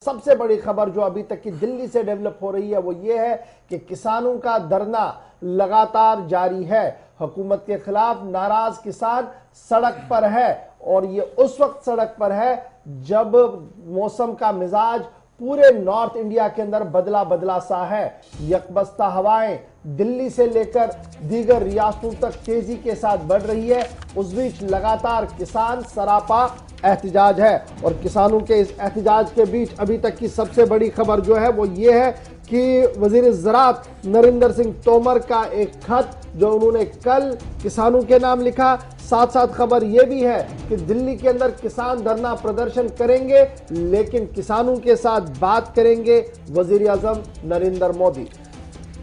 सबसे बड़ी खबर जो अभी तक की दिल्ली से डेवलप हो रही है वो ये है कि किसानों का धरना लगातार जारी है। हुकूमत के खिलाफ नाराज किसान सड़क पर है और ये उस वक्त सड़क पर है जब मौसम का मिजाज पूरे नॉर्थ इंडिया के अंदर बदला बदला सा है। यकबस्ता हवाएं दिल्ली से लेकर दीगर रियासतों तक तेजी के साथ बढ़ रही है। उस बीच लगातार किसान सरापा एहतजाज है और किसानों के इस एहतजाज के बीच अभी तक की सबसे बड़ी खबर जो है वो ये है कि वजीर ज़राअत नरेंद्र सिंह तोमर का एक खत जो उन्होंने कल किसानों के नाम लिखा। साथ साथ खबर यह भी है कि दिल्ली के अंदर किसान धरना प्रदर्शन करेंगे लेकिन किसानों के साथ बात करेंगे वजीर आजम नरेंद्र मोदी।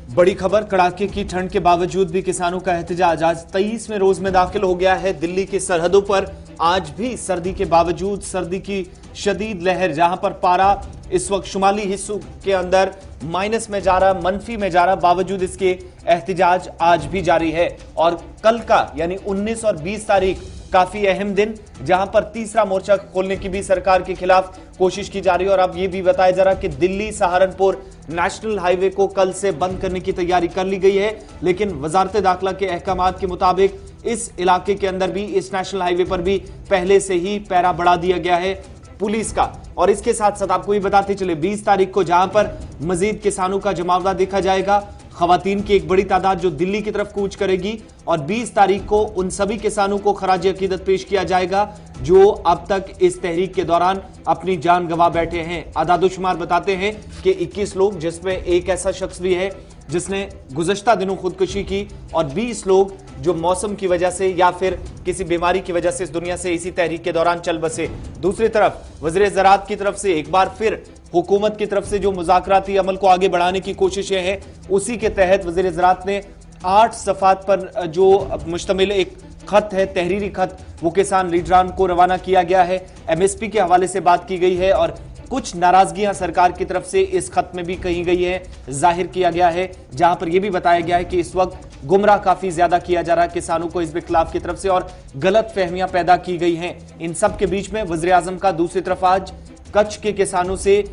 बड़ी खबर, कड़ाके की ठंड के बावजूद भी किसानों का एहतजाज आज 23वें रोज में दाखिल हो गया है। दिल्ली की सरहदों पर आज भी सर्दी के बावजूद सर्दी की शदीद लहर, जहां पर पारा इस वक्त शुमाली हिस्सों के अंदर माइनस में जा रहा, मनफी में जा रहा, बावजूद इसके एहतजाज आज भी जारी है। और कल का यानी 19 और 20 तारीख काफी अहम दिन, जहां पर तीसरा मोर्चा खोलने की भी सरकार के खिलाफ कोशिश की जा रही है। और अब यह भी बताया जा रहा है कि दिल्ली सहारनपुर नेशनल हाईवे को कल से बंद करने की तैयारी कर ली गई है, लेकिन वजारत दाखिला के अहकामात के मुताबिक इस इलाके के अंदर भी, इस नेशनल हाईवे पर भी पहले से ही पैरा बढ़ा दिया गया है पुलिस का। और इसके साथ साथ आपको ये बताते चले 20 तारीख को जहां पर मजीद किसानों का जमावड़ा देखा जाएगा, खवातीन की एक बड़ी तादाद जो दिल्ली की तरफ कूच करेगी। और 20 तारीख को उन सभी किसानों को खराज अकीदत पेश किया जाएगा जो अब तक इस तहरीक के दौरान अपनी जान गंवा बैठे हैं। आदादोशुमार बताते हैं कि 21 लोग, जिसमें एक ऐसा शख्स भी है जिसने गुज़श्ता दिनों खुदकुशी की, और 20 लोग जो मौसम की वजह से या फिर किसी बीमारी की वजह से इस दुनिया से इसी तहरीक के दौरान चल बसे। दूसरी तरफ वज़ीर ज़राअत की तरफ से एक बार फिर हुकूमत की तरफ से जो मुज़ाकराती अमल को आगे बढ़ाने की कोशिशें हैं, उसी के तहत वज़ीर ज़राअत ने 8 सफ़ात पर जो मुश्तमिल एक खत है, तहरीरी खत, वो किसान लीडरान को रवाना किया गया है। MSP के हवाले से बात की गई है और कुछ नाराजगियां सरकार की तरफ से इस खत में भी कही गई है, जाहिर किया गया है, जहां पर यह भी बताया गया है कि इस वक्त गुमराह काफी ज्यादा किया जा रहा है किसानों को हिज़्ब इख्तिलाफ की तरफ से और गलत फहमियां पैदा की गई हैं। इन सब के बीच में वज़ीर आज़म का दूसरी तरफ आज कच्छ के किसानों से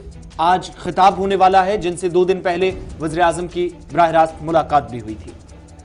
आज खिताब होने वाला है, जिनसे 2 दिन पहले वज़ीर आज़म की बराह रास्त मुलाकात भी हुई थी।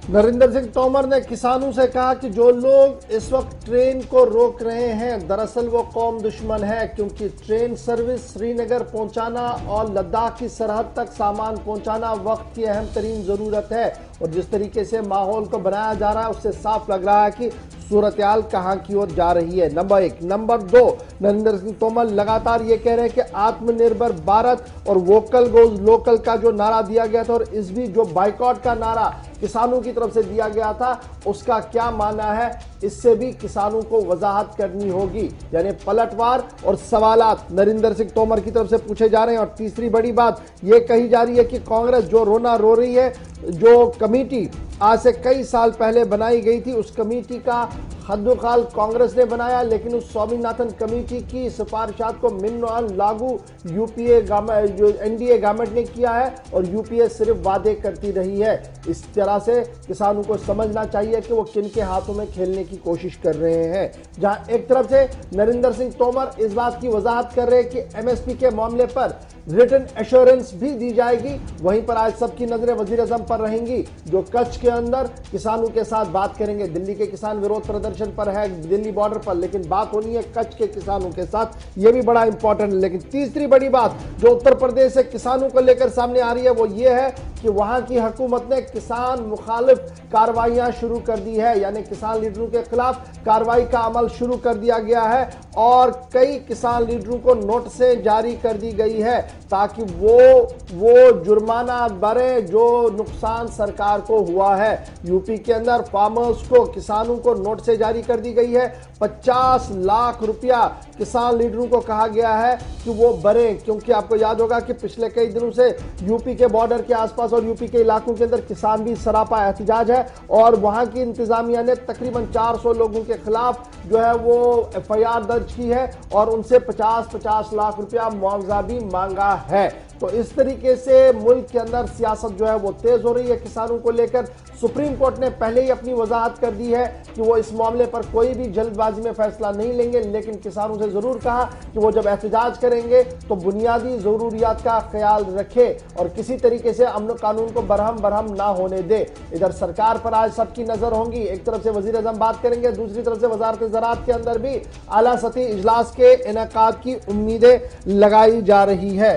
नरेंद्र सिंह तोमर ने किसानों से कहा कि जो लोग इस वक्त ट्रेन को रोक रहे हैं दरअसल वो कौम दुश्मन है, क्योंकि ट्रेन सर्विस श्रीनगर पहुंचाना और लद्दाख की सरहद तक सामान पहुंचाना वक्त की अहम तरीन जरूरत है। और जिस तरीके से माहौल को बनाया जा रहा है उससे साफ लग रहा है कि सूरत-ए-हाल कहां की ओर जा रही है। नंबर 1। नंबर 2, नरेंद्र सिंह तोमर लगातार ये कह रहे हैं कि आत्मनिर्भर भारत और वोकल गोज लोकल का जो नारा दिया गया था और इस भी जो बाइकॉट का नारा किसानों की तरफ से दिया गया था उसका क्या माना है, इससे भी किसानों को वजाहत करनी होगी। यानी पलटवार और सवालात नरेंद्र सिंह तोमर की तरफ से पूछे जा रहे हैं। और तीसरी बड़ी बात यह कही जा रही है कि कांग्रेस जो रोना रो रही है, जो कमेटी आज से कई साल पहले बनाई गई थी, उस कमेटी का हद्दुखाल कांग्रेस ने बनाया, लेकिन उस स्वामीनाथन कमेटी की सिफारिशात को मिन लागू यूपीए एनडीए गवर्नमेंट ने किया है और यूपीए सिर्फ वादे करती रही है। इस तरह से किसानों को समझना चाहिए कि वो किन के हाथों में खेलने की कोशिश कर रहे हैं। जहां एक तरफ से नरेंद्र सिंह तोमर इस बात की वजाहत कर रहे हैं कि MSP के मामले पर रिटन एश्योरेंस भी दी जाएगी, वहीं पर आज सबकी नजरें वजीर आज़म पर रहेंगी जो कच्छ के अंदर किसानों के साथ बात करेंगे। दिल्ली के किसान विरोध प्रदर्शन पर है दिल्ली बॉर्डर पर, लेकिन बात होनी है कच्छ के किसानों के साथ, यह भी बड़ा इंपॉर्टेंट है। लेकिन तीसरी बड़ी बात जो उत्तर प्रदेश से किसानों को लेकर सामने आ रही है वो ये है कि वहां की हुकूमत ने किसान मुखालिफ कार्रवाइयां शुरू कर दी है, यानी किसान लीडरों के खिलाफ कार्रवाई का अमल शुरू कर दिया गया है और कई किसान लीडरों को नोटिसें जारी कर दी गई है ताकि वो जुर्माना भरे जो नुकसान सरकार को हुआ है। यूपी के अंदर फार्मर्स को, किसानों को नोटिसें जारी कर दी गई है। 50 लाख रुपया किसान लीडरों को कहा गया है कि वो भरें, क्योंकि आपको याद होगा कि पिछले कई दिनों से यूपी के बॉर्डर के आसपास और यूपी के इलाकों के अंदर किसान भी सरापा एहतजाज है और वहां की इंतजामिया ने तकरीबन 400 लोगों के खिलाफ जो है वो FIR दर्ज की है और उनसे 50-50 लाख रुपया मुआवजा भी मांगा है। तो इस तरीके से मुल्क के अंदर सियासत जो है वो तेज हो रही है किसानों को लेकर। सुप्रीम कोर्ट ने पहले ही अपनी वजाहत कर दी है कि वो इस मामले पर कोई भी जल्दबाजी में फैसला नहीं लेंगे, लेकिन किसानों से जरूर कहा कि वो जब एहतजाज करेंगे तो बुनियादी जरूरियात का ख्याल रखे और किसी तरीके से अमन कानून को बरहम ना होने दे। इधर सरकार पर आज सबकी नजर होंगी। एक तरफ से वजीर आजम बात करेंगे, दूसरी तरफ से वजारत ज़राअत के अंदर भी आला सतही इजलास के इनेकाद की उम्मीदें लगाई जा रही है।